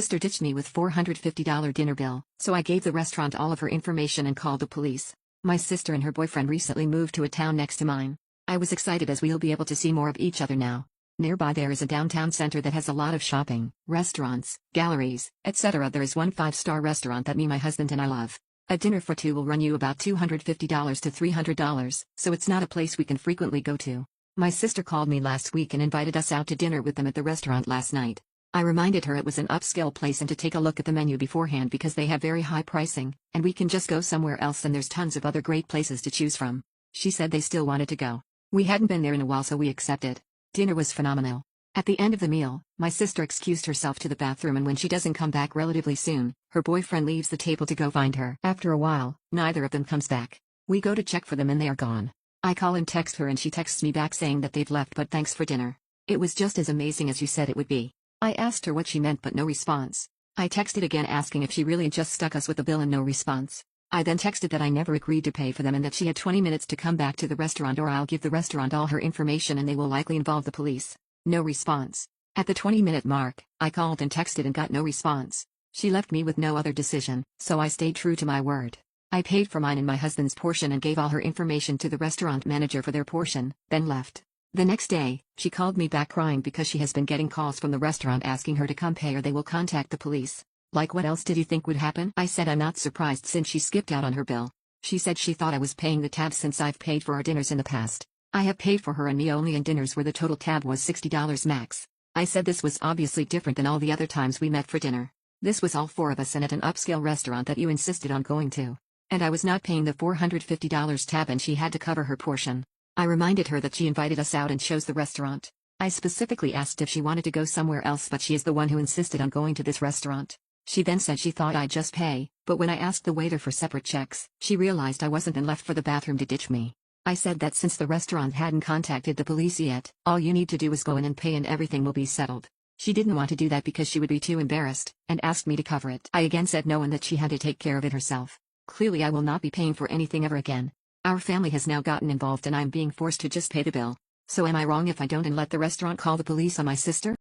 Sister ditched me with $450 dinner bill, so I gave the restaurant all of her information and called the police. My sister and her boyfriend recently moved to a town next to mine. I was excited as we'll be able to see more of each other now. Nearby there is a downtown center that has a lot of shopping, restaurants, galleries, etc. There is one 5-star restaurant that me, my husband and I love. A dinner for two will run you about $250 to $300, so it's not a place we can frequently go to. My sister called me last week and invited us out to dinner with them at the restaurant last night. I reminded her it was an upscale place and to take a look at the menu beforehand because they have very high pricing, and we can just go somewhere else and there's tons of other great places to choose from. She said they still wanted to go. We hadn't been there in a while, so we accepted. Dinner was phenomenal. At the end of the meal, my sister excused herself to the bathroom, and when she doesn't come back relatively soon, her boyfriend leaves the table to go find her. After a while, neither of them comes back. We go to check for them and they are gone. I call and text her and she texts me back saying that they've left but thanks for dinner. It was just as amazing as you said it would be. I asked her what she meant but no response. I texted again asking if she really just stuck us with the bill and no response. I then texted that I never agreed to pay for them and that she had 20 minutes to come back to the restaurant or I'll give the restaurant all her information and they will likely involve the police. No response. At the 20-minute mark, I called and texted and got no response. She left me with no other decision, so I stayed true to my word. I paid for mine and my husband's portion and gave all her information to the restaurant manager for their portion, then left. The next day, she called me back crying because she has been getting calls from the restaurant asking her to come pay or they will contact the police. Like, what else did you think would happen? I said I'm not surprised since she skipped out on her bill. She said she thought I was paying the tab since I've paid for our dinners in the past. I have paid for her and me only in dinners where the total tab was $60 max. I said this was obviously different than all the other times we met for dinner. This was all four of us and at an upscale restaurant that you insisted on going to. And I was not paying the $450 tab and she had to cover her portion. I reminded her that she invited us out and chose the restaurant. I specifically asked if she wanted to go somewhere else, but she is the one who insisted on going to this restaurant. She then said she thought I'd just pay, but when I asked the waiter for separate checks, she realized I wasn't and left for the bathroom to ditch me. I said that since the restaurant hadn't contacted the police yet, all you need to do is go in and pay and everything will be settled. She didn't want to do that because she would be too embarrassed, and asked me to cover it. I again said no and that she had to take care of it herself. Clearly I will not be paying for anything ever again. Our family has now gotten involved and I'm being forced to just pay the bill. So am I wrong if I don't and let the restaurant call the police on my sister?